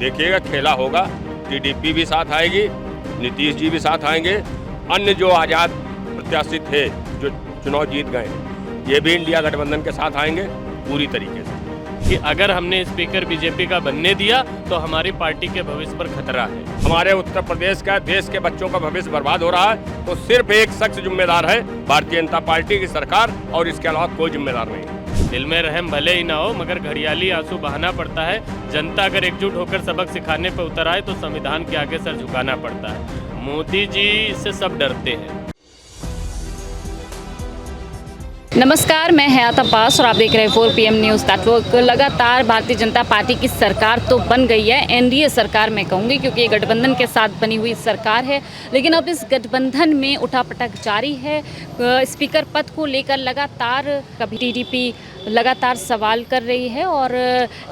देखिएगा खेला होगा। टीडीपी भी साथ आएगी, नीतीश जी भी साथ आएंगे, अन्य जो आज़ाद प्रत्याशी थे जो चुनाव जीत गए ये भी इंडिया गठबंधन के साथ आएंगे पूरी तरीके से। कि अगर हमने स्पीकर बीजेपी का बनने दिया तो हमारी पार्टी के भविष्य पर खतरा है। हमारे उत्तर प्रदेश का, देश के बच्चों का भविष्य बर्बाद हो रहा है, तो सिर्फ एक शख्स जिम्मेदार है, भारतीय जनता पार्टी की सरकार, और इसके अलावा कोई जिम्मेदार नहीं। दिल में रहम भले ही ना हो मगर घड़ियाली आंसू बहाना पड़ता है। जनता अगर एकजुट होकर सबक सिखाने पर उतर आए तो संविधान के आगे सर झुकाना पड़ता है। मोदी जी से सब डरते हैं। नमस्कार, मैं हयात अब्बास और आप देख रहे हैं 4 PM न्यूज़ नेटवर्क। लगातार भारतीय जनता पार्टी की सरकार तो बन गई है, एनडीए सरकार मैं कहूँगी, क्योंकि ये गठबंधन के साथ बनी हुई सरकार है। लेकिन अब इस गठबंधन में उठापटक जारी है। स्पीकर पद को लेकर लगातार कभी टीडीपी लगातार सवाल कर रही है और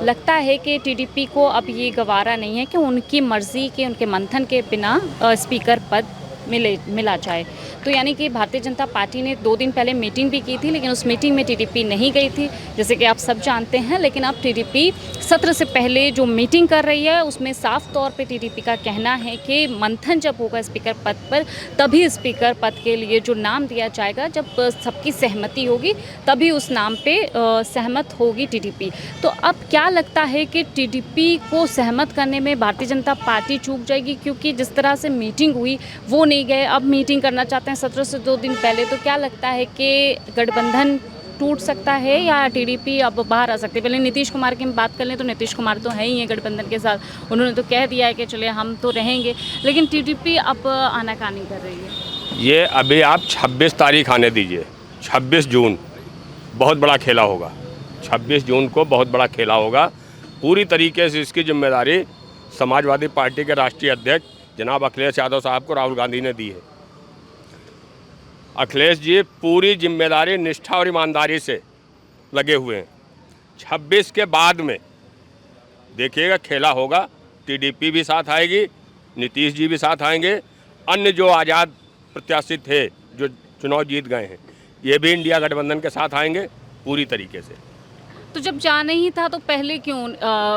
लगता है कि टीडीपी को अब ये गवारा नहीं है कि उनकी मर्ज़ी के, उनके मंथन के बिना स्पीकर पद मिला जाए। तो यानी कि भारतीय जनता पार्टी ने 2 दिन पहले मीटिंग भी की थी, लेकिन उस मीटिंग में टीडीपी नहीं गई थी, जैसे कि आप सब जानते हैं। लेकिन अब टीडीपी सत्र से पहले जो मीटिंग कर रही है उसमें साफ तौर पे टीडीपी का कहना है कि मंथन जब होगा स्पीकर पद पर, तभी स्पीकर पद के लिए जो नाम दिया जाएगा, जब सबकी सहमति होगी तभी उस नाम पे सहमत होगी टीडीपी। तो अब क्या लगता है कि टीडीपी को सहमत करने में भारतीय जनता पार्टी चूक जाएगी, क्योंकि जिस तरह से मीटिंग हुई वो नहीं गए, अब मीटिंग करना चाहते हैं सत्र से 2 दिन पहले। तो क्या लगता है कि गठबंधन टूट सकता है या टीडीपी अब बाहर आ सकती है? पहले नीतीश कुमार की हम बात कर लें तो नीतीश कुमार तो है ही है गठबंधन के साथ, उन्होंने तो कह दिया है कि चलिए हम तो रहेंगे, लेकिन टीडीपी अब आनाकानी कर रही है। ये अभी आप 26 तारीख आने दीजिए, 26 जून बहुत बड़ा खेला होगा। 26 जून को बहुत बड़ा खेला होगा। पूरी तरीके से इसकी जिम्मेदारी समाजवादी पार्टी के राष्ट्रीय अध्यक्ष जनाब अखिलेश यादव साहब को राहुल गांधी ने दी है। अखिलेश जी पूरी जिम्मेदारी, निष्ठा और ईमानदारी से लगे हुए हैं। 26 के बाद में देखिएगा खेला होगा। टीडीपी भी साथ आएगी, नीतीश जी भी साथ आएंगे, अन्य जो आज़ाद प्रत्याशी थे जो चुनाव जीत गए हैं ये भी इंडिया गठबंधन के साथ आएंगे पूरी तरीके से। तो जब जाना ही था तो पहले क्यों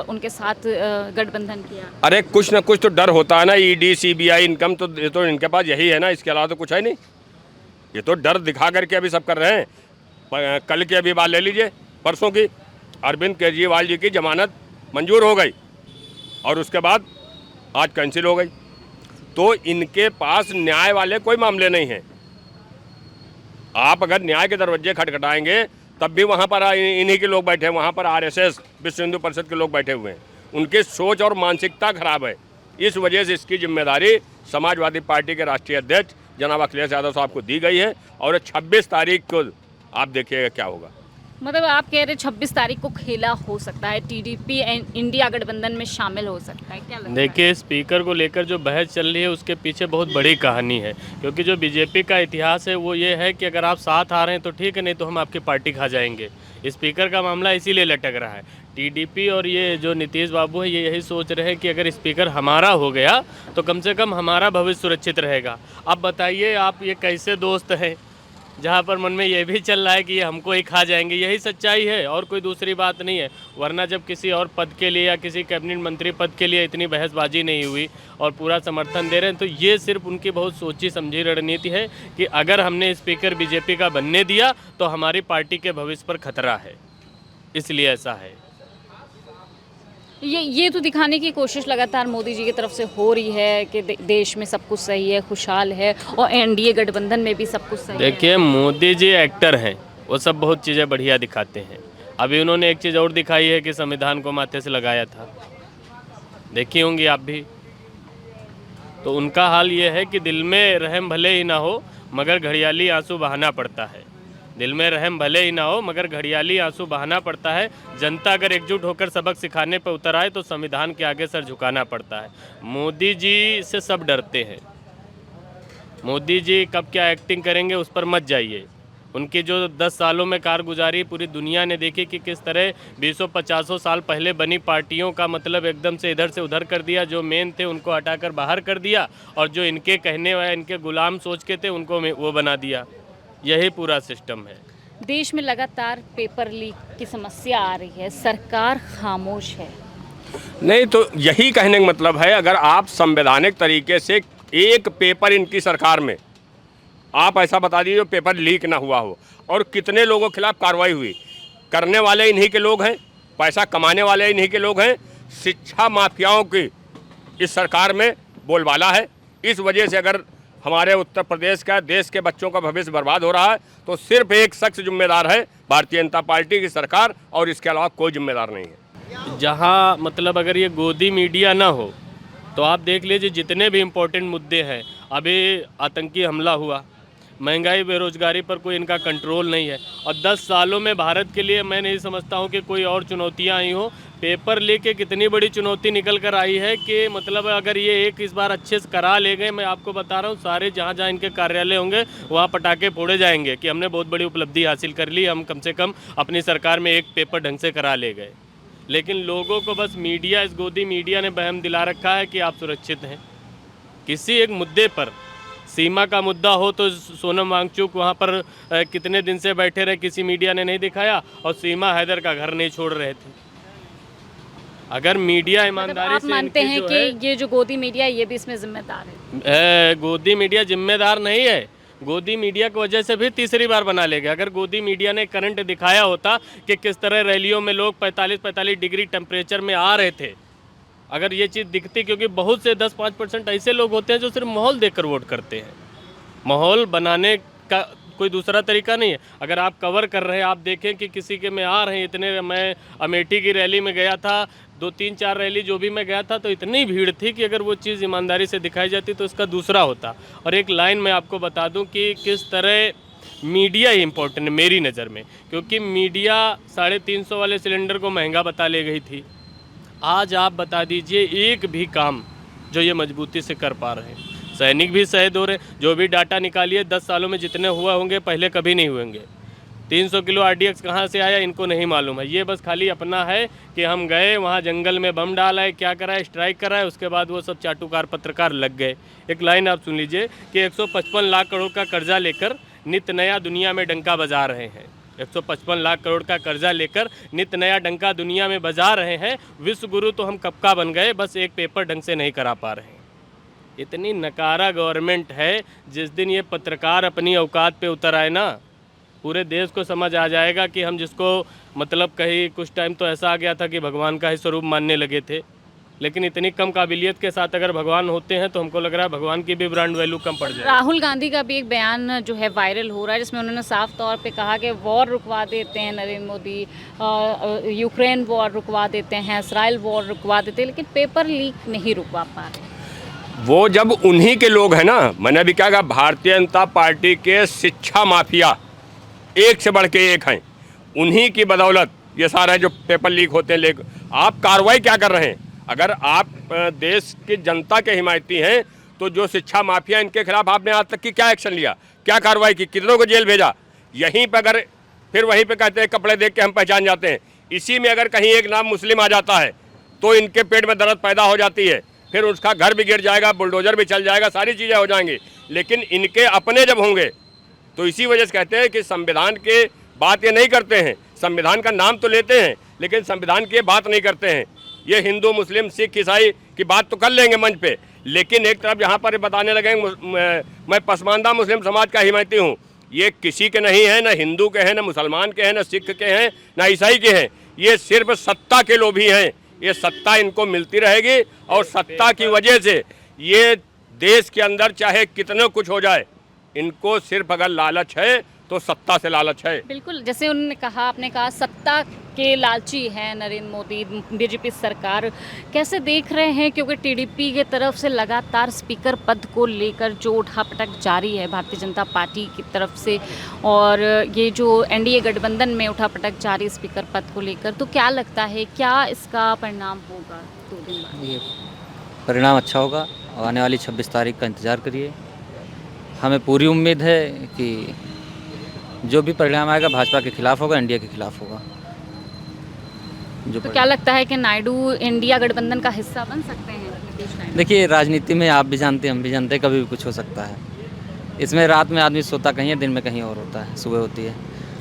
उनके साथ गठबंधन किया? अरे कुछ ना कुछ तो डर होता है ना। ईडी, सीबीआई, इनकम तो इनके पास यही है ना, इसके अलावा तो कुछ है नहीं। ये तो डर दिखा करके अभी सब कर रहे हैं। कल की अभी बात ले लीजिए, परसों की अरविंद केजरीवाल जी की जमानत मंजूर हो गई और उसके बाद आज कैंसिल हो गई। तो इनके पास न्याय वाले कोई मामले नहीं हैं। आप अगर न्याय के दरवाजे खटखटाएंगे तब भी वहाँ पर इन्हीं के लोग बैठे हैं। वहाँ पर आरएसएस, विश्व हिंदू परिषद के लोग बैठे हुए हैं। उनकी सोच और मानसिकता खराब है। इस वजह से इसकी जिम्मेदारी समाजवादी पार्टी के राष्ट्रीय अध्यक्ष जनाब अखिलेश यादव साहब को दी गई है और 26 तारीख को आप देखिएगा क्या होगा। मतलब आप कह रहे 26 तारीख को खेला हो सकता है, टीडीपी इंडिया गठबंधन में शामिल हो सकता है, क्या लगता है? देखिए, स्पीकर को लेकर जो बहस चल रही है उसके पीछे बहुत बड़ी कहानी है, क्योंकि जो बीजेपी का इतिहास है वो ये है कि अगर आप साथ आ रहे हैं तो ठीक है, नहीं तो हम आपकी पार्टी खा जाएंगे। स्पीकर का मामला इसीलिए लटक रहा है। टीडीपी और ये जो नीतीश बाबू है ये यही सोच रहे हैं कि अगर स्पीकर हमारा हो गया तो कम से कम हमारा भविष्य सुरक्षित रहेगा। अब बताइए आप ये कैसे दोस्त हैं जहाँ पर मन में ये भी चल रहा है कि ये हमको ही खा जाएंगे। यही सच्चाई है और कोई दूसरी बात नहीं है। वरना जब किसी और पद के लिए या किसी कैबिनेट मंत्री पद के लिए इतनी बहसबाजी नहीं हुई और पूरा समर्थन दे रहे हैं, तो ये सिर्फ उनकी बहुत सोची समझी रणनीति है कि अगर हमने स्पीकर बीजेपी का बनने दिया तो हमारी पार्टी के भविष्य पर खतरा है, इसलिए ऐसा है। ये तो दिखाने की कोशिश लगातार मोदी जी की तरफ से हो रही है कि देश में सब कुछ सही है, खुशहाल है, और एनडीए गठबंधन में भी सब कुछ सही है। देखिए, मोदी जी एक्टर हैं, वो सब बहुत चीज़ें बढ़िया दिखाते हैं। अभी उन्होंने एक चीज़ और दिखाई है कि संविधान को माथे से लगाया था, देखी होंगी आप भी। तो उनका हाल ये है कि दिल में रहम भले ही ना हो मगर घड़ियाली आंसू बहाना पड़ता है। दिल में रहम भले ही ना हो मगर घड़ियाली आंसू बहाना पड़ता है। जनता अगर एकजुट होकर सबक सिखाने पर उतर आए तो संविधान के आगे सर झुकाना पड़ता है। मोदी जी से सब डरते हैं। मोदी जी कब क्या एक्टिंग करेंगे उस पर मत जाइए। उनकी जो 10 सालों में कारगुजारी पूरी दुनिया ने देखी कि किस तरह 20-50 साल पहले बनी पार्टियों का मतलब एकदम से इधर से उधर कर दिया। जो मेन थे उनको हटाकर बाहर कर दिया और जो इनके कहने वाले, इनके गुलाम सोच के थे, उनको वो बना दिया। यही पूरा सिस्टम है। देश में लगातार पेपर लीक की समस्या आ रही है, सरकार खामोश है। नहीं तो यही कहने का मतलब है, अगर आप संवैधानिक तरीके से एक पेपर इनकी सरकार में आप ऐसा बता दीजिए पेपर लीक ना हुआ हो, और कितने लोगों के खिलाफ कार्रवाई हुई। करने वाले इन्हीं के लोग हैं, पैसा कमाने वाले इन्हीं के लोग हैं। शिक्षा माफियाओं की इस सरकार में बोलबाला है। इस वजह से अगर हमारे उत्तर प्रदेश का, देश के बच्चों का भविष्य बर्बाद हो रहा है, तो सिर्फ एक शख्स जिम्मेदार है, भारतीय जनता पार्टी की सरकार, और इसके अलावा कोई जिम्मेदार नहीं है। जहाँ मतलब अगर ये गोदी मीडिया ना हो तो आप देख लीजिए जितने भी इम्पोर्टेंट मुद्दे हैं, अभी आतंकी हमला हुआ, महंगाई बेरोजगारी पर कोई इनका कंट्रोल नहीं है, और 10 सालों में भारत के लिए मैं नहीं समझता हूँ कि कोई और चुनौतियाँ आई हो। पेपर लेके कितनी बड़ी चुनौती निकल कर आई है कि मतलब अगर ये एक इस बार अच्छे से करा ले गए, मैं आपको बता रहा हूँ सारे जहाँ जहाँ इनके कार्यालय होंगे वहाँ पटाखे फोड़े जाएंगे कि हमने बहुत बड़ी उपलब्धि हासिल कर ली, हम कम से कम अपनी सरकार में एक पेपर ढंग से करा ले गए। लेकिन लोगों को बस मीडिया, इस गोदी मीडिया ने वहम दिला रखा है कि आप सुरक्षित हैं। किसी एक मुद्दे पर, सीमा का मुद्दा हो तो सोनम वांगचुक वहाँ पर कितने दिन से बैठे रहे, किसी मीडिया ने नहीं दिखाया, और सीमा हैदर का घर नहीं छोड़ रहे थे। अगर मीडिया ईमानदारी आप से मानते इनकी हैं जो कि है, ये जो गोदी मीडिया है ये भी इसमें जिम्मेदार है? गोदी मीडिया जिम्मेदार नहीं है। गोदी मीडिया की वजह से भी तीसरी बार बना ले गया। अगर गोदी मीडिया ने करंट दिखाया होता कि किस तरह रैलियों में लोग 45-45 डिग्री टेम्परेचर में आ रहे थे, अगर ये चीज़ दिखती, क्योंकि बहुत से 10-5% ऐसे लोग होते हैं जो सिर्फ माहौल देखकर वोट करते हैं। माहौल बनाने का कोई दूसरा तरीका नहीं है। अगर आप कवर कर रहे हैं, आप देखें कि किसी के में आ रहे हैं इतने, मैं अमेठी की रैली में गया था, 2-3-4 रैली जो भी मैं गया था, तो इतनी भीड़ थी कि अगर वो चीज़ ईमानदारी से दिखाई जाती तो इसका दूसरा होता। और एक लाइन मैं आपको बता दूं कि किस तरह मीडिया ही इम्पोर्टेंट है मेरी नज़र में, क्योंकि मीडिया 350 वाले सिलेंडर को महंगा बता ले गई थी। आज आप बता दीजिए एक भी काम जो ये मजबूती से कर पा रहे हैं। सैनिक भी शहीद हो रहे, जो भी डाटा निकालिए 10 सालों में जितने हुए होंगे पहले कभी नहीं हुएंगे। 300 किलो RDX कहाँ से आया इनको नहीं मालूम है। ये बस खाली अपना है कि हम गए वहाँ जंगल में बम डाला है, क्या करा है, स्ट्राइक करा है, उसके बाद वो सब चाटुकार पत्रकार लग गए। एक लाइन आप सुन लीजिए कि 155 लाख करोड़ का कर्जा लेकर नित नया दुनिया में डंका बजा रहे हैं। 155 लाख करोड़ का कर्जा लेकर नित नया डंका दुनिया में बजा रहे हैं। विश्व गुरु तो हम कब का बन गए, बस एक पेपर ढंग से नहीं करा पा रहे हैं। इतनी नकारा गवर्नमेंट है, जिस दिन ये पत्रकार अपनी औकात पे उतर आए ना, पूरे देश को समझ आ जाएगा कि हम जिसको मतलब कहीं कुछ टाइम तो ऐसा आ गया था कि भगवान का ही स्वरूप मानने लगे थे, लेकिन इतनी कम काबिलियत के साथ अगर भगवान होते हैं तो हमको लग रहा है भगवान की भी ब्रांड वैल्यू कम पड़ जाए। राहुल गांधी का भी एक बयान जो है वायरल हो रहा है, जिसमें उन्होंने साफ तौर पे कहा कि वॉर रुकवा देते हैं नरेंद्र मोदी, यूक्रेन वॉर रुकवा देते हैं, इसराइल वॉर रुकवा देते हैं, लेकिन पेपर लीक नहीं रुकवा पा रहे। वो जब उन्हीं के लोग हैं ना, मैंने अभी क्या कहा, भारतीय जनता पार्टी के शिक्षा माफिया एक से बढ़ के एक हैं, उन्हीं की बदौलत ये सारा जो पेपर लीक होते हैं। लेकिन आप कार्रवाई क्या कर रहे हैं? अगर आप देश की जनता के हिमायती हैं तो जो शिक्षा माफिया इनके खिलाफ आपने आज तक की क्या एक्शन लिया, क्या कार्रवाई की, कितनों को जेल भेजा? यहीं पर अगर फिर वहीं पे कहते हैं कपड़े देख के हम पहचान जाते हैं। इसी में अगर कहीं एक नाम मुस्लिम आ जाता है तो इनके पेट में दर्द पैदा हो जाती है, फिर उसका घर भी गिर जाएगा, बुलडोजर भी चल जाएगा, सारी चीज़ें हो जाएंगी। लेकिन इनके अपने जब होंगे तो इसी वजह से कहते हैं कि संविधान के बात ये नहीं करते हैं। संविधान का नाम तो लेते हैं लेकिन संविधान की बात नहीं करते हैं। ये हिंदू, मुस्लिम, सिख, ईसाई की बात तो कर लेंगे मंच पे, लेकिन एक तरफ यहाँ पर बताने लगे मैं पसमानदा मुस्लिम समाज का हिमायती हूँ। ये किसी के नहीं है, न हिंदू के हैं, न मुसलमान के हैं, न सिख के हैं, न ईसाई के हैं। ये सिर्फ सत्ता के लोभी हैं। ये सत्ता इनको मिलती रहेगी और सत्ता की वजह से ये देश के अंदर चाहे कितने कुछ हो जाए, इनको सिर्फ अगर लालच है तो सत्ता से लालच है। बिल्कुल, जैसे उन्होंने कहा, आपने कहा सत्ता के लालची हैं नरेंद्र मोदी, बीजेपी सरकार। कैसे देख रहे हैं, क्योंकि टीडीपी की तरफ से लगातार स्पीकर पद को लेकर जो उठापटक जारी है भारतीय जनता पार्टी की तरफ से, और ये जो एनडीए गठबंधन में उठापटक जारी स्पीकर पद को लेकर, तो क्या लगता है क्या इसका परिणाम होगा 2 दिन बाद? ये परिणाम अच्छा होगा और आने वाली 26 तारीख का इंतज़ार करिए। हमें पूरी उम्मीद है कि जो भी परिणाम आएगा भाजपा के खिलाफ होगा, एनडीए के खिलाफ होगा। तो क्या लगता है कि नायडू इंडिया गठबंधन का हिस्सा बन सकते हैं नीतीश नायडू? देखिए, राजनीति में आप भी जानते हैं, हम भी जानते हैं, कभी भी कुछ हो सकता है। इसमें रात में आदमी सोता कहीं है, दिन में कहीं और होता है, सुबह होती है।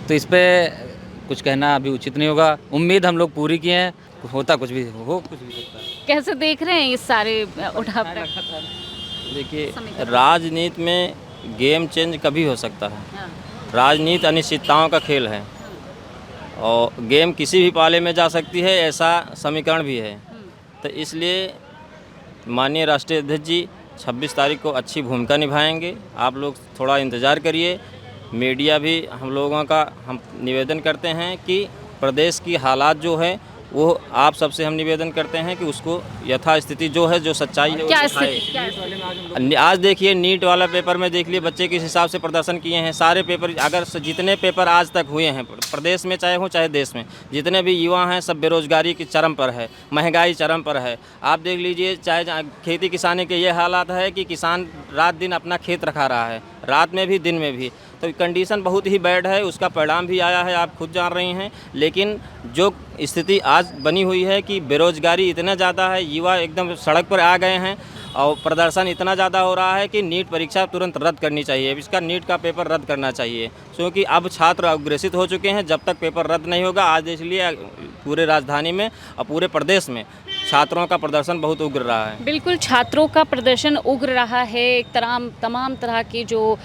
तो इस पर कुछ कहना अभी उचित नहीं होगा। उम्मीद हम लोग पूरी किए हैं होता कुछ भी हो कुछ भी सकता है। कैसे देख रहे हैं ये सारे उठापटक? देखिए, समीकरण। राजनीति में गेम चेंज कभी हो सकता है। हाँ, राजनीति अनिश्चितताओं का खेल है और गेम किसी भी पाले में जा सकती है, ऐसा समीकरण भी है। तो इसलिए माननीय राष्ट्रीय अध्यक्ष जी 26 तारीख को अच्छी भूमिका निभाएंगे। आप लोग थोड़ा इंतज़ार करिए। मीडिया भी हम लोगों का हम निवेदन करते हैं कि प्रदेश की हालात जो है वो आप सबसे हम निवेदन करते हैं कि उसको यथास्थिति जो है, जो सच्चाई है, क्या वो दिखाए। स्थिति क्या स्थिति? आज देखिए नीट वाला पेपर में देख लिए बच्चे किस हिसाब से प्रदर्शन किए हैं। सारे पेपर अगर जितने पेपर आज तक हुए हैं प्रदेश में चाहे हो चाहे देश में, जितने भी युवा हैं सब बेरोजगारी की चरम पर है, महंगाई चरम पर है। आप देख लीजिए चाहे खेती किसानी के ये हालात है कि किसान रात दिन अपना खेत रखा रहा है, रात में भी दिन में भी। तो कंडीशन बहुत ही बैड है, उसका परिणाम भी आया है, आप खुद जान रही हैं। लेकिन जो स्थिति आज बनी हुई है कि बेरोजगारी इतना ज़्यादा है, युवा एकदम सड़क पर आ गए हैं और प्रदर्शन इतना ज़्यादा हो रहा है कि नीट परीक्षा तुरंत रद्द करनी चाहिए। इसका नीट का पेपर रद्द करना चाहिए क्योंकि अब छात्र अग्रेसित हो चुके हैं। जब तक पेपर रद्द नहीं होगा, आज इसलिए पूरे राजधानी में और पूरे प्रदेश में छात्रों का प्रदर्शन बहुत उग्र रहा है। बिल्कुल, छात्रों का प्रदर्शन उग्र रहा है। एक तमाम तरह की जो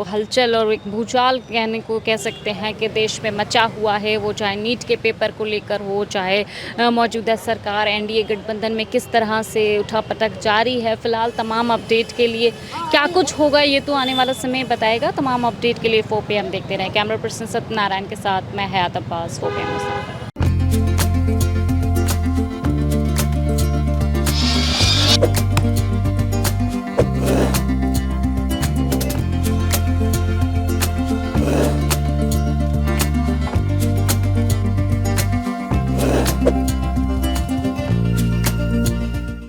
हलचल और एक भूचाल कहने को कह सकते हैं कि देश में मचा हुआ है, वो चाहे नीट के पेपर को लेकर हो, चाहे मौजूदा सरकार एनडीए गठबंधन में किस तरह से उठापटक जारी है। फिलहाल तमाम अपडेट के लिए क्या कुछ होगा ये तो आने वाला समय बताएगा। तमाम अपडेट के लिए 4 PM देखते रहें। कैमरा पर्सन सत्यनारायण के साथ मैं हयात अब्बास, 4 PM।